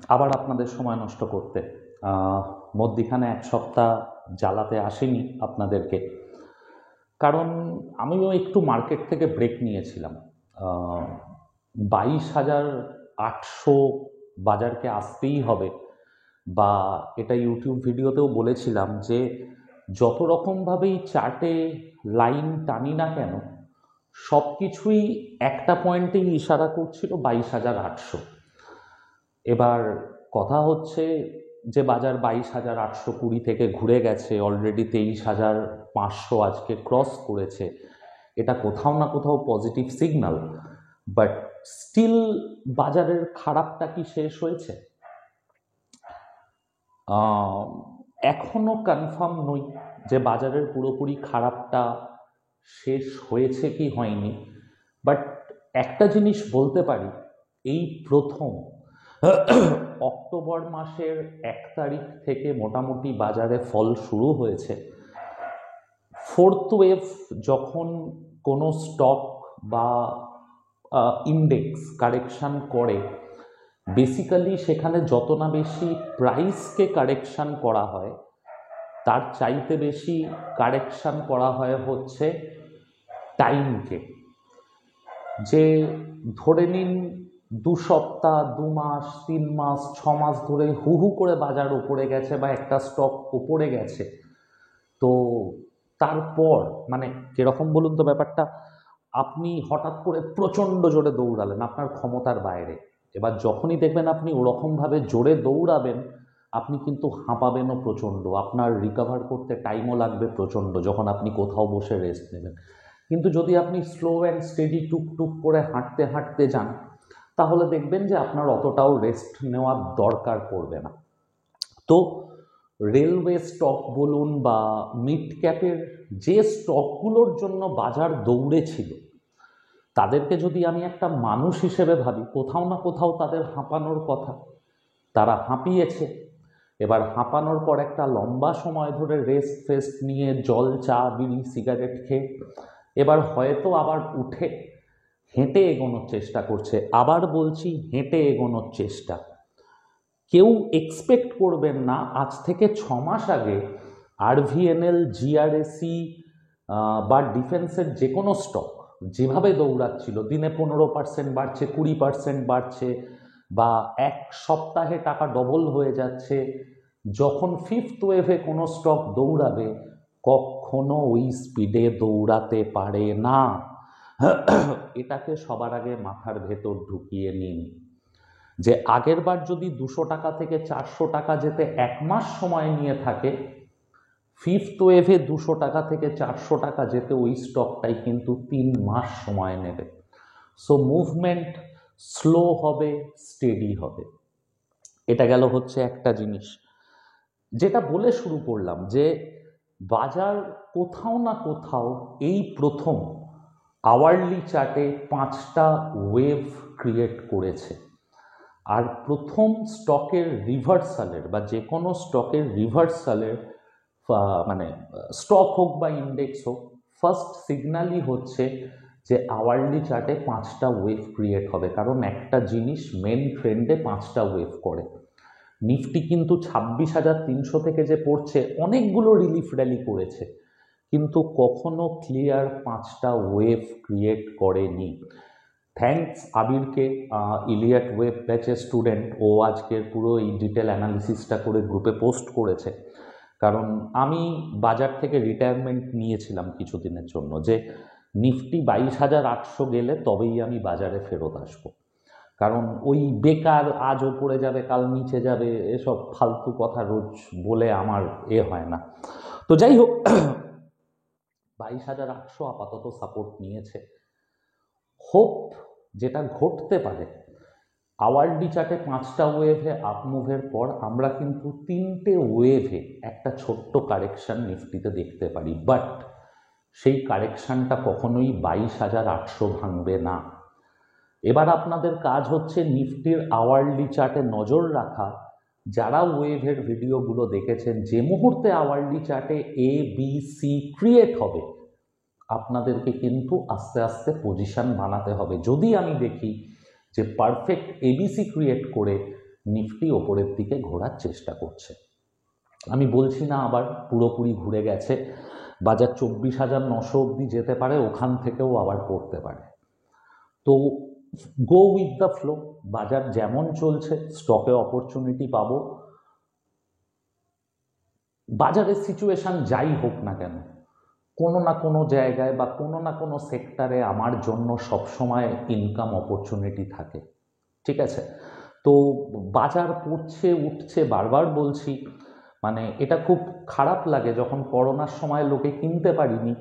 আবার আপনাদের সময় নষ্ট করতে। মধ্যিখানে এক সপ্তাহ জ্বালাতে আসেনি আপনাদেরকে, কারণ আমিও একটু মার্কেট থেকে ব্রেক নিয়েছিলাম। 22,800 বাজারকে আসতেই হবে, বা এটা ইউটিউব ভিডিওতেও বলেছিলাম যে যত রকমভাবেই চার্টে লাইন টানি না কেন, সব কিছুই একটা পয়েন্টেই ইশারা করছিল 22,800। এবার কথা হচ্ছে যে বাজার 22,820 থেকে ঘুরে গেছে, অলরেডি 23,500 আজকে ক্রস করেছে। এটা কোথাও না কোথাও পজিটিভ সিগন্যাল, বাট স্টিল বাজারের খারাপটা কি শেষ হয়েছে? এখনো কনফার্ম নই যে বাজারের পুরোপুরি খারাপটা শেষ হয়েছে কি হয়নি, বাট একটা জিনিস বলতে পারি, এই প্রথম অক্টোবর মাসের 1 তারিখ থেকে মোটামুটি বাজারে ফল শুরু হয়েছে। ফোর্থ ওয়েভ যখন কোনো স্টক বা ইন্ডেক্স কারেকশান করে, বেসিক্যালি সেখানে যত না বেশি প্রাইসকে কারেকশান করা হয়, তার চাইতে বেশি কারেকশান করা হয় হচ্ছে টাইমকে। যে ধরে নিন 2 সপ্তাহ, 2 মাস, 3 মাস, 6 মাস ধরে হু হু করে বাজার উপরে গেছে বা একটা স্টক উপরে গেছে, তো তারপর মানে কিরকম বলুন তো ব্যাপারটা, আপনি হঠাৎ করে প্রচণ্ড জোরে দৌড়ালেন আপনার ক্ষমতার বাইরে। এবার যখনই দেখবেন আপনি ওরকমভাবে জোরে দৌড়াবেন, আপনি কিন্তু হাঁপাবেনও প্রচণ্ড, আপনার রিকভার করতে টাইমও লাগবে প্রচণ্ড যখন আপনি কোথাও বসে রেস্ট নেবেন। কিন্তু যদি আপনি স্লো অ্যান্ড স্টেডি টুকটুক করে হাঁটতে হাঁটতে যান, তাহলে দেখবেন যে আপনার অতটাও রেস্ট নেওয়ার দরকার পড়বে না। তো রেলওয়ে স্টক বলুন বা মিড ক্যাপের যে স্টকগুলোর জন্য বাজার দৌড়েছিল, তাদেরকে যদি আমি একটা মানুষ হিসেবে ভাবি, কোথাও না কোথাও তাদের হাঁপানোর কথা, তারা হাঁপিয়েছে। এবার হাঁপানোর পর একটা লম্বা সময় ধরে রেস্ট ফেস্ট নিয়ে জল, চা, বিড়ি, সিগারেট খেয়ে এবার হয়তো আবার উঠে হেঁটে এগোনোর চেষ্টা করছে। আবার বলছি, হেঁটে এগোনোর চেষ্টা। কেউ এক্সপেক্ট করবেন না আজ থেকে 6 মাস আগে আরভিএনএল, জিআরএসি বা ডিফেন্সের যে কোনো স্টক যেভাবে দৌড়াচ্ছিল, দিনে 15% বাড়ছে, 20% বাড়ছে, বা এক সপ্তাহে টাকা ডবল হয়ে যাচ্ছে, যখন ফিফথ ওয়েভে কোনো স্টক দৌড়াবে কখনো ওই স্পিডে দৌড়াতে পারে না। এটাকে সবার আগে মাথার ভেতর ঢুকিয়ে নিন যে আগের বার যদি 200 টাকা থেকে 400 টাকা যেতে 1 মাস সময় নিয়ে থাকে, ফিফথ ওয়েভে 200 টাকা থেকে 400 টাকা যেতে ওই স্টকটাই কিন্তু 3 মাস সময় নেবে। সো মুভমেন্ট স্লো হবে, স্টেডি হবে। এটা গেল হচ্ছে একটা জিনিস যেটা বলে শুরু করলাম, যে বাজার কোথাও না কোথাও এই প্রথম আওয়ারলি চার্টে 5টা ওয়েভ ক্রিয়েট করেছে। আর প্রথম স্টকের রিভার্সালের বা যে কোনো স্টকের রিভার্সালের, মানে স্টক হোক বা ইন্ডেক্স হোক, ফার্স্ট সিগন্যালই হচ্ছে যে আওয়ারলি চার্টে 5টা ওয়েভ ক্রিয়েট হবে। কারণ একটা জিনিস মেন ট্রেন্ডে 5টা ওয়েভ করে। নিফটি কিন্তু 26,300 থেকে যে পড়ছে, অনেকগুলো রিলিফ র্যালি করেছে, কিন্তু কখনো ক্লিয়ার 5টা ওয়েভ ক্রিয়েট করেনি। থ্যাঙ্কস আবিরকে, ইলিয়াট ওয়েব ব্যাচের স্টুডেন্ট, ও আজকের পুরো এই ডিটেল অ্যানালিসিসটা করে গ্রুপে পোস্ট করেছে। কারণ আমি বাজার থেকে রিটায়ারমেন্ট নিয়েছিলাম কিছুদিনের জন্য, যে নিফটি 22,800 গেলে তবেই আমি বাজারে ফেরত আসবো। কারণ ওই বেকার আজ ওপরে যাবে কাল নিচে যাবে এসব ফালতু কথা রোজ বলে আমার হয় না। তো যাই হোক, 22,800 আপাতত সাপোর্ট নিয়েছে। হোপ যেটা ঘটতে পারে, আওয়ারলি চার্টে 5টা ওয়েভে আপ মুভের পর আমরা কিন্তু 3টে ওয়েভে একটা ছোট্ট কারেকশান নিফটিতে দেখতে পারি, বাট সেই কারেকশানটা কখনোই 22,800 ভাঙবে না। এবার আপনাদের কাজ হচ্ছে নিফটির আওয়ারলি চার্টে নজর রাখা। যারা ওয়েভের ভিডিওগুলো দেখেছেন, যে মুহূর্তে আওয়ারলি চার্টে এ বি সি ক্রিয়েট হবে, আপনাদেরকে কিন্তু আস্তে আস্তে পজিশন বানাতে হবে। যদি আমি দেখি যে পারফেক্ট এবিসি ক্রিয়েট করে নিফটি ওপরের দিকে ঘোরার চেষ্টা করছে। আমি বলছি না আবার পুরোপুরি ঘুরে গেছে, বাজার 24,900 অবধি যেতে পারে, ওখান থেকেও আবার পড়তে পারে। তো গো উইথ দ্য ফ্লো, বাজার যেমন চলছে স্টকে অপরচুনিটি পাবো। বাজারের সিচুয়েশন যাই হোক না কেন, কোনো না কোনো জায়গায় বা কোনো না কোনো সেক্টরে আমার জন্য সবসময় ইনকাম অপরচুনিটি থাকে, ঠিক আছে? তো বাজার পড়ছে উঠছে, বারবার বলছি, মানে এটা খুব খারাপ লাগে যখন করোনার সময় লোকে কিনতে পারিনি,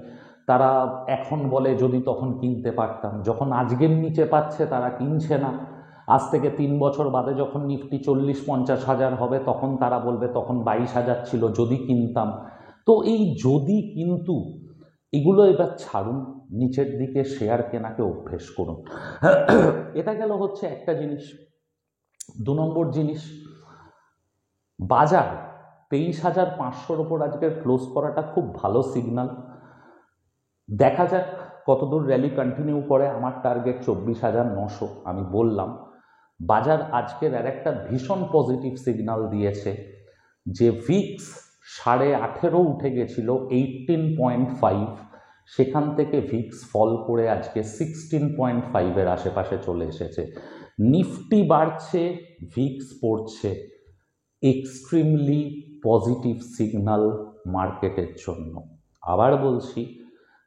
তারা এখন বলে যদি তখন কিনতে পারতাম। যখন আজকের নিচে পাচ্ছে তারা কিনছে না। আজ থেকে 3 বছর বাদে যখন নিফটি 40-50 হাজার হবে তখন তারা বলবে তখন 22,000 ছিল, যদি কিনতাম। তো এই যদি কিন্তু এগুলো এবার ছাড়ুন, নিচের দিকে শেয়ার কেনাকে অভ্যেস করুন। এটা গেল হচ্ছে একটা জিনিস। 2 নম্বর জিনিস, বাজার 23,500-র ওপর আজকের ক্লোজ করাটা খুব ভালো সিগন্যাল। দেখা যাক কতদূর র্যালি কন্টিনিউ করে। আমার টার্গেট 24,900। আমি বললাম বাজার আজকের আর একটা ভীষণ পজিটিভ সিগন্যাল দিয়েছে যে ভিক্স 18.5 উঠে গেছিল 18.5, সেখান থেকে ভিক্স ফল করে আজকে 16.5-এর আশেপাশে চলে এসেছে। নিফটি বাড়ছে, ভিক্স পড়ছে, এক্সট্রিমলি পজিটিভ সিগন্যাল মার্কেটের জন্য। আবার বলছি,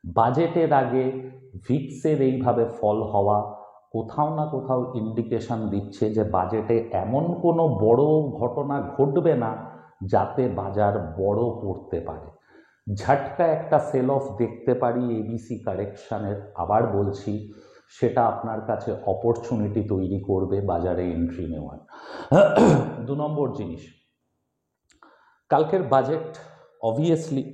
বাজেটের আগে ভিক্সের এইভাবে ফল হওয়া কোথাও না কোথাও ইন্ডিকেশন দিচ্ছে যে বাজেটে এমন কোনো বড় ঘটনা ঘটবে না যাতে বাজার বড় পড়তে পারে। ঝটকা একটা সেল অফ দেখতে পারি এবিসি কারেকশানের। আবার বলছি, সেটা আপনার কাছে অপরচুনিটি তৈরি করবে বাজারে এন্ট্রি নেওয়ার। 2 নম্বর জিনিস, কালকের বাজেট অবভিয়াসলি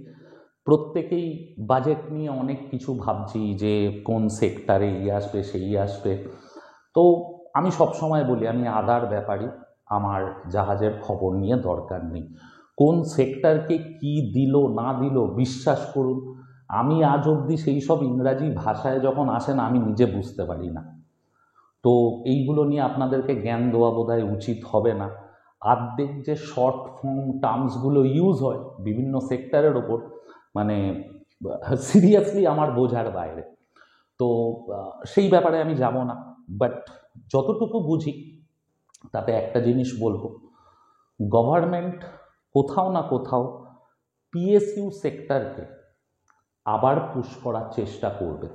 প্রত্যেকেই বাজেট নিয়ে অনেক কিছু ভাবছি যে কোন সেক্টরে এই আসবে সেই আসবে। তো আমি সবসময় বলি আমি আদার ব্যাপারী, আমার জাহাজের খবর নিয়ে দরকার নেই। কোন সেক্টরকে কি দিল না দিল বিশ্বাস করুন আমি আজ অবধি সেই সব ইংরাজি ভাষায় যখন আসেন আমি নিজে বুঝতে পারি না। তো এইগুলো নিয়ে আপনাদেরকে জ্ঞান দেওয়া বোধহয় উচিত হবে না। আর্ধেক যে শর্ট ফর্ম টার্মসগুলো ইউজ হয় বিভিন্ন সেক্টরের ওপর, মানে সিরিয়াসলি আমার বোঝার বাইরে। তো সেই ব্যাপারে আমি যাব না, বাট যতটুকু বুঝি তাতে একটা জিনিস বলবো, গভর্নমেন্ট কোথাও না কোথাও পিএসইউ সেক্টরকে আবার পুশ করার চেষ্টা করবে।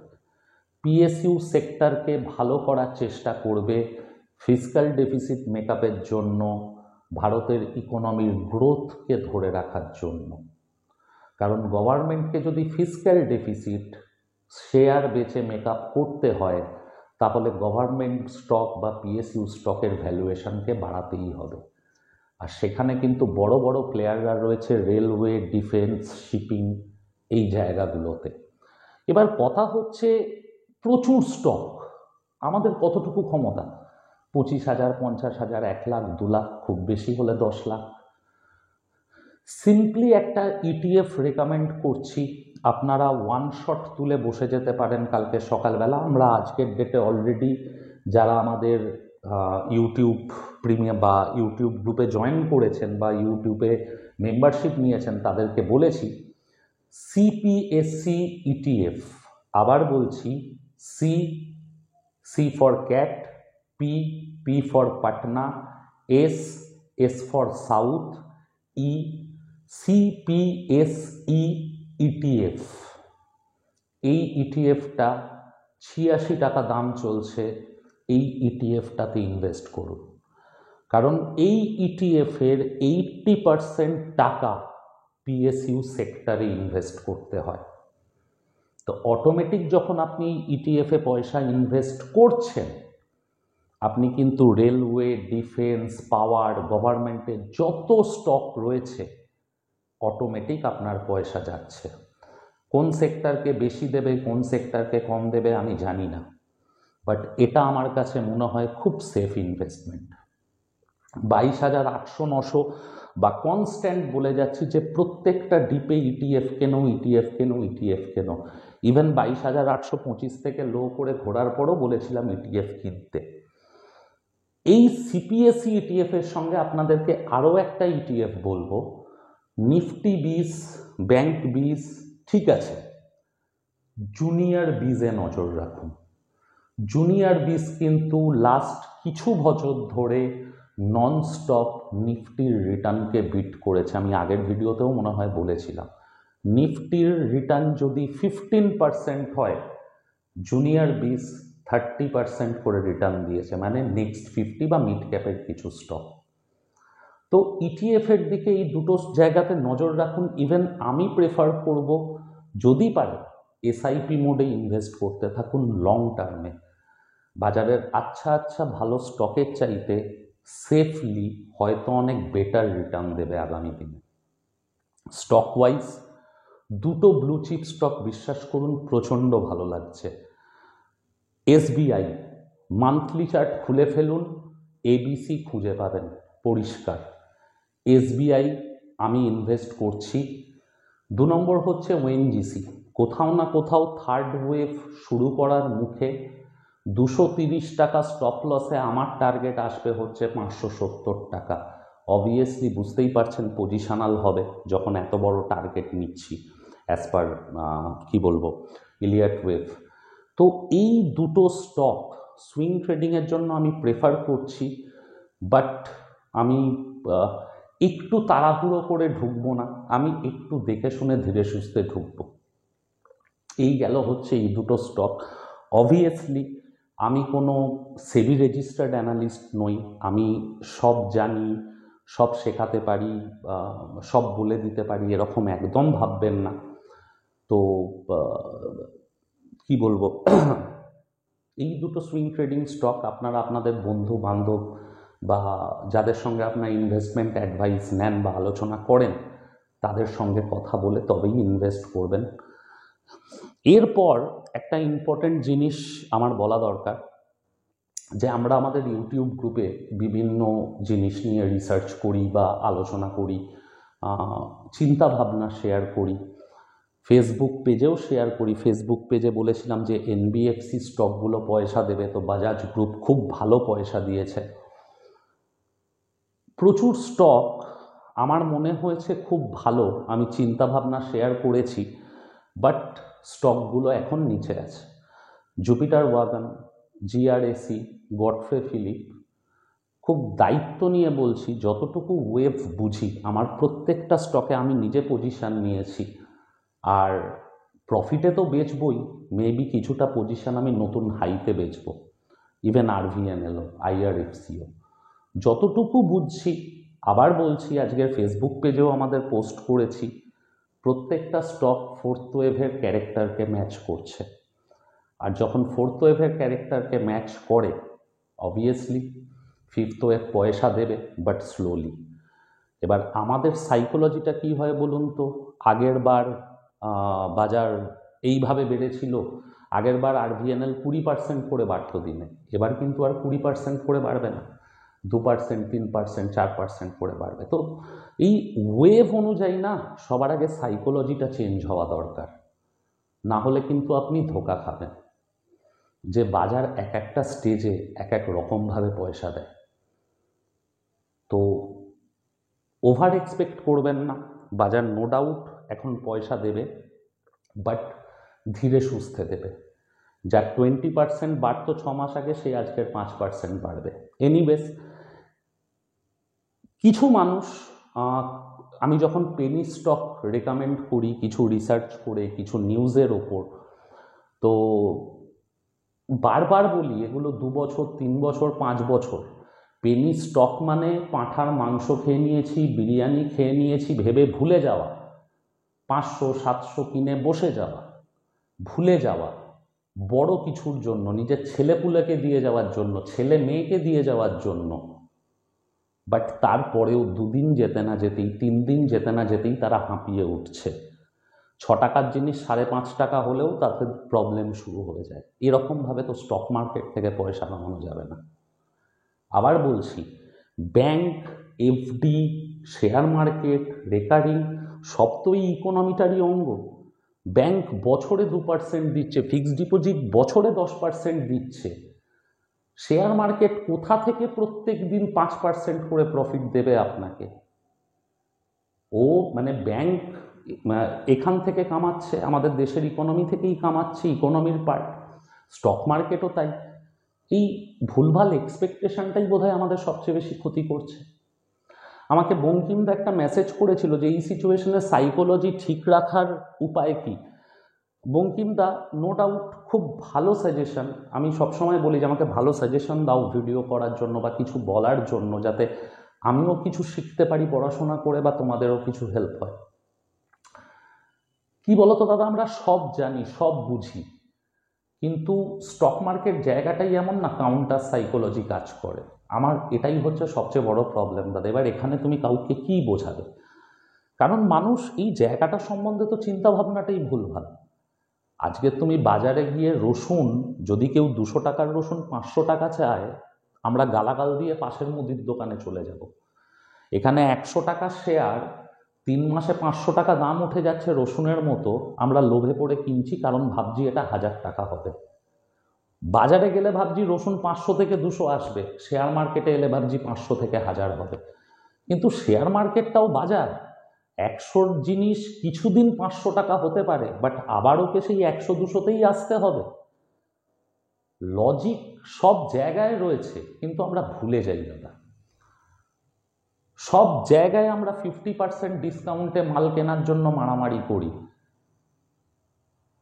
পিএসইউ সেক্টরকে ভালো করার চেষ্টা করবে ফিস্ক্যাল ডেফিসিট মেকআপের জন্য, ভারতের ইকোনমির গ্রোথকে ধরে রাখার জন্য। কারণ গভর্নমেন্টকে যদি ফিস্ক্যাল ডেফিসিট শেয়ার বেচে মেকআপ করতে হয় তাহলে গভর্নমেন্ট স্টক বা পিএসইউ স্টকের ভ্যালুয়েশনকে বাড়াতেই হবে। আর সেখানে কিন্তু বড় বড় প্লেয়াররা রয়েছে রেলওয়ে, ডিফেন্স, শিপিং, এই জায়গাগুলোতে। এবার কথা হচ্ছে প্রচুর স্টক, আমাদের কতটুকু ক্ষমতা? 25,000, 50,000, 1 লাখ, 2 লাখ, খুব বেশি হলে 10 লাখ। সিম্পলি একটা ইটিএফ রেকমেন্ড করছি, আপনারা ওয়ান শট তুলে বসে যেতে পারেন কালকে সকালবেলা। আমরা আজকের ডেটে অলরেডি যারা আমাদের ইউটিউব প্রিমিয়াম বা ইউটিউব গ্রুপে জয়েন করেছেন বা ইউটিউবে মেম্বারশিপ নিয়েছেন তাদেরকে বলেছি সিপিএসসি ইটিএফ। আবার বলছি, C for cat, P for Patna, S for south, CPSE ETF. এই ইটিএফটা 86 টাকা দাম চলছে। এই ইটিএফটাতে ইনভেস্ট করুন, কারণ এই ইটিএফের 80% টাকা পিএসইউ সেক্টরে ইনভেস্ট করতে হয়। তো অটোমেটিক যখন আপনি ইটিএফে পয়সা ইনভেস্ট করছেন, আপনি কিন্তু রেলওয়ে, ডিফেন্স, পাওয়ার, গভর্নমেন্টের যত স্টক রয়েছে অটোমেটিক আপনার পয়সা যাচ্ছে। কোন সেক্টরকে বেশি দেবে কোন সেক্টরকে কম দেবে আমি জানি না, বাট এটা আমার কাছে মনে হয় খুব সেফ ইনভেস্টমেন্ট। 22,800-900 বা কনস্ট্যান্ট বলে যাচ্ছি যে প্রত্যেকটা ডিপে ইটিএফ কেন, ইটিএফ কেন, ইটিএফ কেন। ইভেন 22,825 থেকে লো করে ঘোরার পরও বলেছিলাম ইটিএফ কিনতে। এই সিপিএসই ইটিএফ এর সঙ্গে আপনাদেরকে আরও একটা ইটিএফ বলবো, নিফটি 20, ব্যাংক 20, ঠিক আছে, জুনিয়র বিজে নজর রাখুন। জুনিয়র বিজ কিন্তু লাস্ট কিছু বছর ধরে নন স্টপ নিফটির রিটার্নকে বিট করেছে। আমি আগের ভিডিওতেও মনে হয় বলেছিলাম, নিফটির রিটার্ন যদি 15% হয়, জুনিয়র বিজ 30% করে রিটার্ন দিয়েছে, মানে নেক্সট 50 বা মিড ক্যাপের কিছু স্টক। তো ইটিএফ এর দিকে এই দুটো জায়গাতে নজর রাখুন। ইভেন আমি প্রেফার করব, যদি পারে এসআইপি মোডে ইনভেস্ট করতে থাকুন লং টার্মে। বাজারের আচ্ছা ভালো স্টকের চাইতে সেফলি হয়তো অনেক বেটার রিটার্ন দেবে আগামী দিনে। স্টক ওয়াইজ দুটো ব্লু চিপ স্টক বিশ্বাস করুন প্রচণ্ড ভালো লাগছে। এসবিআই মান্থলি চার্ট খুলে ফেলুন, এবিসি খুঁজে পাবেন পরিষ্কার। এসবিআই আমি ইনভেস্ট করছি। 2 নম্বর হচ্ছে ওএনজিসি, কোথাও না কোথাও থার্ড ওয়েভ শুরু করার মুখে। 230 টাকা স্টপ লসে আমার টার্গেট আসবে হচ্ছে 570 টাকা। অবভিয়াসলি বুঝতেই পারছেন পজিশনাল হবে যখন এত বড় টার্গেট নিচ্ছি অ্যাজ পার কি বলবো ইলিয়ট ওয়েভ। তো এই দুটো স্টক সুইং ট্রেডিংয়ের জন্য আমি প্রেফার করছি, বাট আমি একটু তাড়াহুড়ো করে ঢুকবো না, আমি একটু দেখে শুনে ধীরে সুস্থে ঢুকবো। এই গেল হচ্ছে এই দুটো স্টক। অবভিয়াসলি আমি কোনো সেবি রেজিস্টার্ড অ্যানালিস্ট নই, আমি সব জানি, সব শেখাতে পারি, সব বলে দিতে পারি, এরকম একদম ভাববেন না। তো কি বলবো, এই দুটো সুইং ট্রেডিং স্টক আপনারা আপনাদের বন্ধু বান্ধব বা যাদের সঙ্গে আপনার ইনভেস্টমেন্ট অ্যাডভাইস নেন বা আলোচনা করেন তাদের সঙ্গে কথা বলে তবেই ইনভেস্ট করবেন। এরপর একটা ইম্পর্টেন্ট জিনিস আমার বলা দরকার, যে আমরা আমাদের ইউটিউব গ্রুপে বিভিন্ন জিনিস নিয়ে রিসার্চ করি বা আলোচনা করি, চিন্তা ভাবনা শেয়ার করি, ফেসবুক পেজেও শেয়ার করি। ফেসবুক পেজে বলেছিলাম যে এনবিএফসি স্টকগুলো পয়সা দেবে, তো বাজাজ গ্রুপ খুব ভালো পয়সা দিয়েছে। প্রচুর স্টক আমার মনে হয়েছে খুব ভালো, আমি চিন্তা ভাবনা শেয়ার করেছি, বাট স্টকগুলো এখন নিচে আছে। Jupiter Wagon, GRSE, Godfrey Phillips, খুব দায়িত্ব নিয়ে বলছি, যতটুকু ওয়েভ বুঝি আমার প্রত্যেকটা স্টকে আমি নিজে পজিশান নিয়েছি, আর প্রফিটে তো বেচবই, মেবি কিছুটা পজিশান আমি নতুন হাইতে বেচবো। ইভেন আরভিএনএলও, আইআরএফসিও, যতটুকু বুঝছি। আবার বলছি, আজকের ফেসবুক পেজেও আমাদের পোস্ট করেছি, প্রত্যেকটা স্টক ফোর্থ ওয়েভের ক্যারেক্টারকে ম্যাচ করছে। আর যখন ফোর্থ ওয়েভের ক্যারেক্টারকে ম্যাচ করে, অবভিয়াসলি ফিফথ ওয়েভ পয়সা দেবে, বাট স্লোলি। এবার আমাদের সাইকোলজিটা কী হয় বলুন তো, আগের বার বাজার এইভাবে বেড়েছিল, আগের বার আরভিএনএল 20% করে বাড়ত দিনে, এবার কিন্তু আর 20% করে বাড়বে না, 2%, 3%, 4% করে বাড়বে। তো এই ওয়েভ অনুযায়ী না সবার আগে সাইকোলজিটা চেঞ্জ হওয়া দরকার, না হলে কিন্তু আপনি ধোঁকা খাবেন। যে বাজার এক একটা স্টেজে এক এক রকমভাবে পয়সা দেয়, তো ওভার এক্সপেক্ট করবেন না। বাজার নো ডাউট এখন পয়সা দেবে, বাট ধীরে সুস্থে দেবে। যার 20% বাড়তো 6 মাস আগে, সে আজকের 5% বাড়বে। এনিওয়েজ, কিছু মানুষ, আমি যখন পেনি স্টক রেকমেন্ড করি কিছু রিসার্চ করে, কিছু নিউজের ওপর, তো বারবার বলি এগুলো 2 বছর, 3 বছর, 5 বছর। পেনি স্টক মানে পাঁঠার মাংস খেয়ে নিয়েছি, বিরিয়ানি খেয়ে নিয়েছি ভেবে ভুলে যাওয়া, 500-700 কিনে বসে যাওয়া, ভুলে যাওয়া, বড় কিছুর জন্য, নিজের ছেলেপুলেকে দিয়ে যাওয়ার জন্য, ছেলে মেয়েকে দিয়ে যাওয়ার জন্য, বাট তারপরেও 2 দিন যেতে না যেতেই, 3 দিন যেতে না যেতেই তারা হাঁপিয়ে উঠছে। 6 টাকার জিনিস 5.5 টাকা হলেও তাতে প্রবলেম শুরু হয়ে যায়। এরকমভাবে তো স্টক মার্কেট থেকে পয়সা কামানো যাবে না। আবার বলছি, bank, FD, share market, recurring সব তো এই ইকোনমিটারই অঙ্গ। ব্যাংক বছরে 2% দিচ্ছে, ফিক্সড ডিপোজিট বছরে 10% দিচ্ছে, শেয়ার মার্কেট কোথা থেকে প্রত্যেক দিন 5% করে প্রফিট দেবে আপনাকে? ও মানে ব্যাংক এখান থেকে কামাচ্ছে, আমাদের দেশের ইকোনমি থেকেই কামাচ্ছে, ইকোনমির পার্ট। স্টক মার্কেটও তাই। এই ভুলভাল এক্সপেকটেশনটাই বোধহয় আমাদের সবচেয়ে বেশি ক্ষতি করছে। আমাকে বঙ্কিমদা একটা মেসেজ করেছিল যে এই সিচুয়েশনে সাইকোলজি ঠিক রাখার উপায় কি। বঙ্কিমদা নো ডাউট খুব ভালো সাজেশন। আমি সবসময় বলি যে আমাকে ভালো সাজেশন দাও ভিডিও করার জন্য বা কিছু বলার জন্য, যাতে আমিও কিছু শিখতে পারি পড়াশোনা করে বা তোমাদেরও কিছু হেল্প হয়। কি বলতো দাদা, আমরা সব জানি, সব বুঝি, কিন্তু স্টক মার্কেট জায়গাটাই এমন না, কাউন্টার সাইকোলজি কাজ করে। আমার এটাই হচ্ছে সবচেয়ে বড় প্রবলেম দাদা। এবার এখানে তুমি কাউকে কি বোঝাবে? কারণ মানুষ এই জায়গাটা সম্বন্ধে তো চিন্তা ভাবনাটাই ভুলভাল। আজকে তুমি বাজারে গিয়ে রসুন, যদি কেউ 200 টাকার রসুন 500 টাকা চায়, আমরা গালাগাল দিয়ে পাশের মুদির দোকানে চলে যাব। এখানে 100 টাকার শেয়ার 3 মাসে 500 টাকা দাম উঠে যাচ্ছে রসুনের মতো, আমরা লোভে পড়ে কিনছি, কারণ ভাবছি এটা 1000 টাকা হবে। বাজারে গেলে ভাবছি রসুন 500 থেকে 200 আসবে, শেয়ার মার্কেটে এলে ভাবছি 500 থেকে 1000 হবে। কিন্তু শেয়ার মার্কেটটাও বাজার। 100 জিনিস কিছুদিন 500 টাকা হতে পারে, বাট আবার ওকে সেই 100-200তেই আসতে হবে। লজিক সব জায়গায় রয়েছে, কিন্তু আমরা ভুলে যাই দাদা। সব জায়গায় আমরা 50% ডিসকাউন্টে মাল কেনার জন্য মারামারি করি।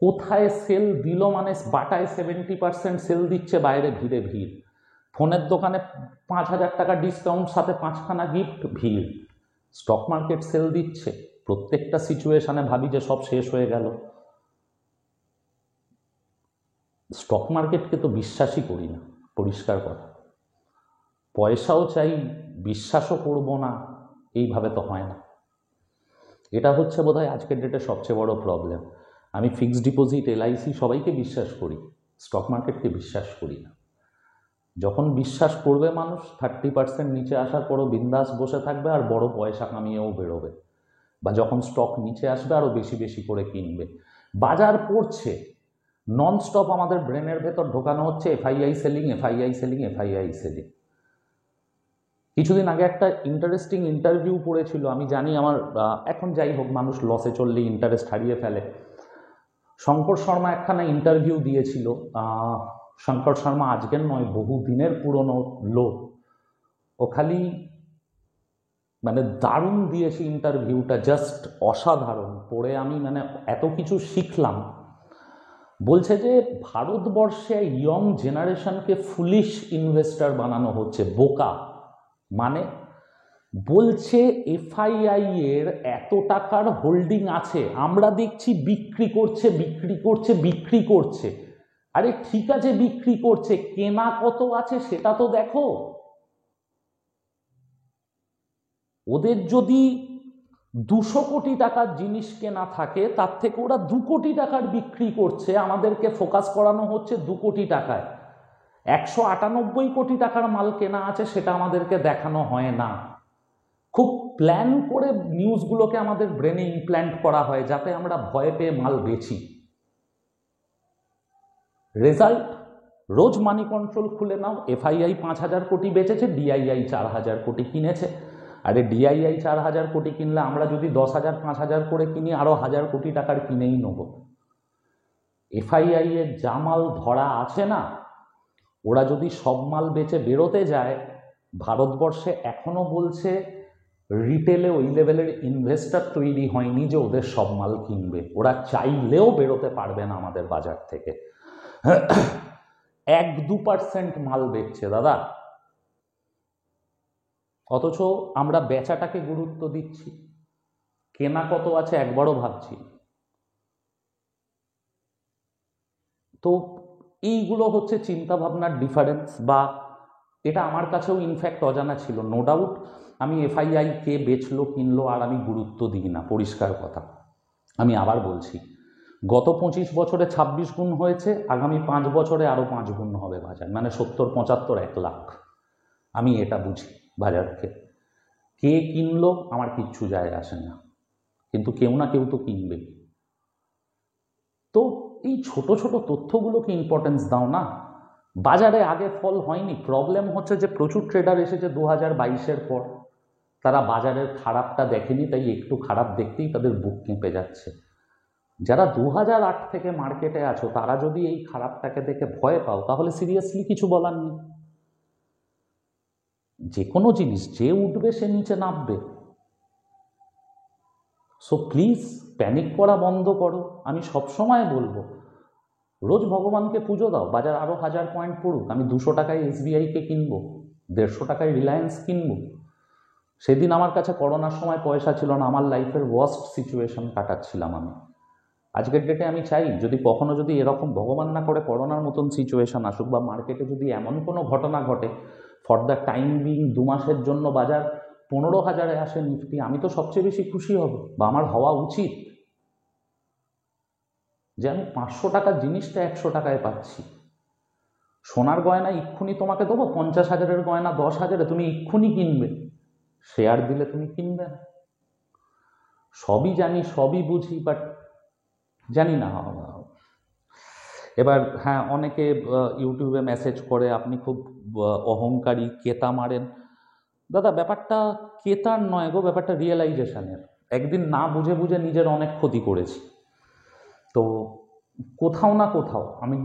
কোথায় সেল দিল মানে বাটায় 70% সেল দিচ্ছে, বাইরে ভিড়ে ভিড়। ফোনের দোকানে 5000 টাকা ডিসকাউন্ট, সাথে 5খানা গিফট, ভিড়। স্টক মার্কেট সেল দিচ্ছে, প্রত্যেকটা সিচুয়েশনে ভাবি যে সব শেষ হয়ে গেল। স্টক মার্কেটকে তো বিশ্বাসই করি না, পরিষ্কার কথা। পয়সাও চাই, বিশ্বাসও করব না, এইভাবে তো হয় না। এটা হচ্ছে বোধহয় আজকের ডেটে সবচেয়ে বড় প্রবলেম। আমি ফিক্সড ডিপোজিট, এলআইসি সবাইকে বিশ্বাস করি, স্টক মার্কেটকে বিশ্বাস করি না। যখন বিশ্বাস করবে মানুষ, 30% নিচে আসার পরও বিন্দাস বসে থাকবে আর বড় পয়সা কামিয়েও বেরোবে। বা যখন স্টক নিচে আসবে আরও বেশি বেশি করে কিনবে। বাজার পড়ছে, নন স্টপ আমাদের ব্রেনের ভেতর ঢোকানো হচ্ছে FII selling, FII selling, FII selling. কিছুদিন আগে একটা ইন্টারেস্টিং ইন্টারভিউ পড়েছিল, আমি জানি আমার এখন যাই হোক, মানুষ লসে চললে ইন্টারেস্ট হারিয়ে ফেলে। শঙ্কর শর্মা একখানা ইন্টারভিউ দিয়েছিল। শঙ্কর শর্মা আজকের নয়, বহু দিনের পুরনো লোক। ও খালি মানে দারুণ দিয়েছে ইন্টারভিউটা, জাস্ট অসাধারণ। পড়ে আমি মানে এত কিছু শিখলাম। বলছে যে ভারতবর্ষে ইয়ং জেনারেশনকে ফুলিশ ইনভেস্টর বানানো হচ্ছে, বোকা। মানে বলছে এফআইআই এর এত টাকার হোল্ডিং আছে, আমরা দেখছি বিক্রি করছে, বিক্রি করছে, বিক্রি করছে। আরে ঠিক আছে, বিক্রি করছে, কেনা কত আছে সেটা তো দেখো। ওদের যদি 200 কোটি টাকার জিনিস কেনা থাকে, তার থেকে ওরা 2 কোটি টাকার বিক্রি করছে। আমাদেরকে ফোকাস করানো হচ্ছে 2 কোটি টাকায়। 198 কোটি টাকার মাল কেনা আছে, সেটা আমাদেরকে দেখানো হয় না। খুব প্ল্যান করে নিউজগুলোকে আমাদের ব্রেনে ইমপ্ল্যান্ট করা হয়, যাতে আমরা ভয় পেয়ে মাল বেচি। রেজাল্ট, রোজ মানি কন্ট্রোল খুলে নাও, এফআইআই 5000 কোটি বেচেছে, ডিআইআই 4000 কোটি কিনেছে। আরে ডিআইআই 4000 কোটি কিনলে আমরা যদি 10,000 5000 করে কিনি, আরও 1000 কোটি টাকার কিনেই নেব। এফআইআই এর যা মাল ধরা আছে না, ওরা যদি সব মাল বেচে বেরোতে যায়, ভারতবর্ষে এখনো বলছে রিটেলে ওই লেভেলের ইনভেস্টর তৈরি হয়নি যে ওদের সব মাল কিনবে। ওরা চাইলেও বেরোতে পারবে না আমাদের বাজার থেকে। 1-2% মাল বেচছে দাদা, অথচ আমরা বেচাটাকে গুরুত্ব দিচ্ছি, কেনা কত আছে একবারও ভাবছি। তো এইগুলো হচ্ছে চিন্তা ভাবনার ডিফারেন্স, বা এটা আমার কাছেও ইনফ্যাক্ট অজানা ছিল। নো ডাউট আমি এফআইআই কে বেচলো কিনলো আর আমি গুরুত্ব দিই না, পরিষ্কার কথা। আমি আবার বলছি, গত 25 বছরে 26 গুণ হয়েছে, আগামী 5 বছরে আরও 5 গুণ হবে বাজার, মানে 70, 75, 1 লাখ। আমি এটা বুঝি বাজারকে। কে কিনলো আমার কিচ্ছু যায় আসে না, কিন্তু কেউ না কেউ তো কিনবে। তো এই ছোট ছোট তথ্যগুলোকে ইম্পর্টেন্স দাও না। বাজারে আগে ফল হয়নি। প্রবলেম হচ্ছে যে প্রচুর ট্রেডার এসেছে 2022-এর পর, তারা বাজারের খারাপটা দেখেনি, তাই একটু খারাপ দেখতেই তাদের বুক কেঁপে যাচ্ছে। যারা 2008 থেকে মার্কেটে আছো তারা যদি এই খারাপটাকে দেখে ভয় পাও তাহলে সিরিয়াসলি কিছু বলার নেই। যে কোনো জিনিস যে উঠবে সে নিচে নামবে। সো প্লিজ প্যানিক করা বন্ধ করো। আমি সবসময় বলবো রোজ ভগবানকে পুজো দাও, বাজার আরও 1000 পয়েন্ট পড়ুক, আমি 200 টাকায় এসবিআইকে কিনবো, 150 টাকায় রিলায়েন্স কিনবো। সেদিন আমার কাছে করোনার সময় পয়সা ছিল না, আমার লাইফের ওয়ার্স্ট সিচুয়েশন কাটাচ্ছিলাম আমি। আজকের ডেটে আমি চাই যদি কখনো যদি এরকম ভগবান না করে করোনার মতন সিচুয়েশন আসুক বা মার্কেটে যদি এমন কোনো ঘটনা ঘটে ফর দ্য টাইম বিং 2 মাসের জন্য বাজার 15,000-এ আসে নিফটি, আমি তো সবচেয়ে বেশি খুশি হব, বা আমার হওয়া উচিত যে আমি 500 টাকার জিনিসটা 100 টাকায় পাচ্ছি। সোনার গয়না এক্ষুনি তোমাকে দেবো 50,000-এর গয়না 10,000-এ, তুমি এক্ষুনি কিনবে, শেয়ার দিলে তুমি কিনবে না। সবই জানি সবই বুঝি, বাট জানি না। এবার হ্যাঁ, অনেকে ইউটিউবে মেসেজ করে আপনি খুব অহংকারী, কেতা মারেন। দাদা ব্যাপারটা কেতার নয় গো, ব্যাপারটা রিয়েলাইজেশনের। একদিন না বুঝে বুঝে নিজের অনেক ক্ষতি করেছি। তো কোথাও না কোথাও আমি,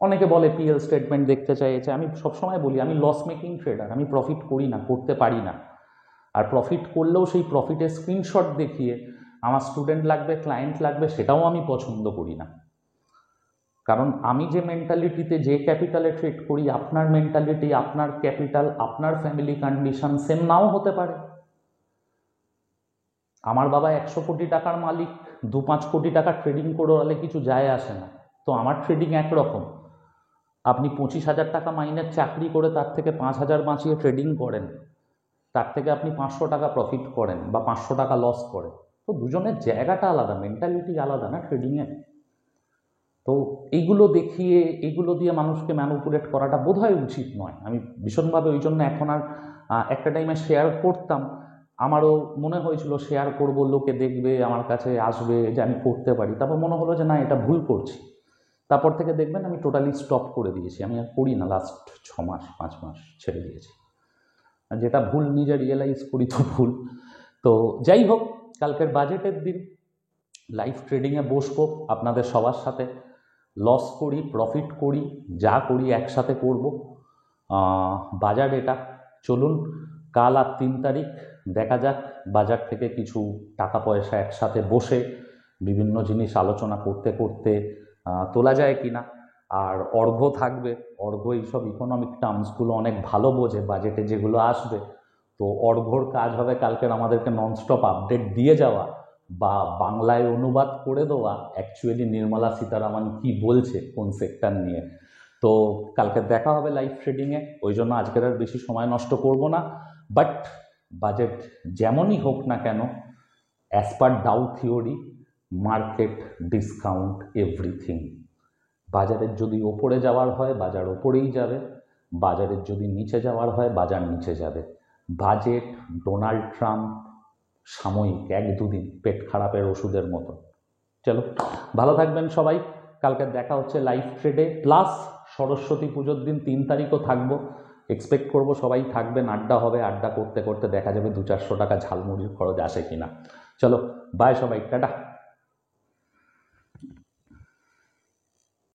অনেকে বলে পিএল স্টেটমেন্ট দেখতে চাইছে, আমি সবসময় বলি আমি লস মেকিং ট্রেডার, আমি প্রফিট করি না, করতে পারি না। আর প্রফিট করলেও সেই প্রফিটের স্ক্রিনশট দেখিয়ে আমার স্টুডেন্ট লাগবে, ক্লায়েন্ট লাগবে, সেটাও আমি পছন্দ করি না। কারণ আমি যে মেন্টালিটিতে যে ক্যাপিটালে ট্রেড করি, আপনার মেন্টালিটি, আপনার ক্যাপিটাল, আপনার ফ্যামিলি কন্ডিশন সেম নাও হতে পারে। আমার বাবা 100 কোটি টাকার মালিক, 2-5 কোটি টাকা ট্রেডিং করলে কিছু যায় আসে না। তো আমার ট্রেডিং একরকম। আপনি 25,000 টাকা মাইনের চাকরি করে তার থেকে 5,000 বাঁচিয়ে ট্রেডিং করেন, তার থেকে আপনি 500 টাকা প্রফিট করেন বা 500 টাকা লস করেন। তো দুজনের জায়গাটা আলাদা, মেন্টালিটি আলাদা না ট্রেডিংয়ের। তো এইগুলো দেখিয়ে, এইগুলো দিয়ে মানুষকে ম্যানুপুলেট করাটা বোধহয় উচিত নয়। আমি ভীষণভাবে ওই জন্য এখন আর একটা টাইমে শেয়ার করতাম, আমারও মনে হয়েছিল শেয়ার করব, লোকে দেখবে, আমার কাছে আসবে যে আমি করতে পারি। তারপর মনে হলো যে না, এটা ভুল করছি। তারপর থেকে দেখবেন আমি টোটালি স্টপ করে দিয়েছি, আমি আর করি না। লাস্ট 6 মাস 5 মাস ছেড়ে দিয়েছি। আর যেটা ভুল নিজে রিয়েলাইজ করি তো ভুল। তো যাই হোক, কালকের বাজেটের দিন লাইভ ট্রেডিংয়ে বসবো আপনাদের সবার সাথে। লস করি প্রফিট করি যা করি একসাথে করব। বাজার এটা, চলুন কাল আর 3 তারিখ দেখা যাক বাজার থেকে কিছু টাকা পয়সা একসাথে বসে বিভিন্ন জিনিস আলোচনা করতে করতে তোলা যায় কি না। আর অর্ঘ্য থাকবে, অর্ঘ্য এইসব ইকোনমিক টার্মসগুলো অনেক ভালো বোঝে, বাজেটে যেগুলো আসবে। তো অর্ঘ্যর কাজ হবে কালকের আমাদেরকে ননস্টপ আপডেট দিয়ে যাওয়া বা বাংলায় অনুবাদ করে দেওয়া অ্যাকচুয়ালি নির্মলা সীতারামন কি বলছে কোন সেক্টর নিয়ে। তো কালকে দেখা হবে লাইভ ট্রেডিংয়ে, ওই জন্য আজকের আর বেশি সময় নষ্ট করব না। বাট বাজেট যেমনই হোক না কেন, as per Dow theory, market discount everything. বাজারের যদি ওপরে যাওয়ার হয় বাজার ওপরেই যাবে, বাজারের যদি নিচে যাওয়ার হয় বাজার নিচে যাবে। বাজেট, ডোনাল্ড ট্রাম্প সাময়িক 1-2 দিন পেট খারাপের ওষুধের মতো। চলো ভালো থাকবেন সবাই, কালকে দেখা হচ্ছে লাইভ ট্রেডে। প্লাস সরস্বতী পুজোর দিন 3 তারিখও থাকবো, এক্সপেক্ট করব সবাই থাকবেন, আড্ডা হবে, আড্ডা করতে করতে দেখা যাবে 200-400 টাকা ঝালমুড়ির খরচ আসে কিনা। চলো বাই সবাই, টাটা।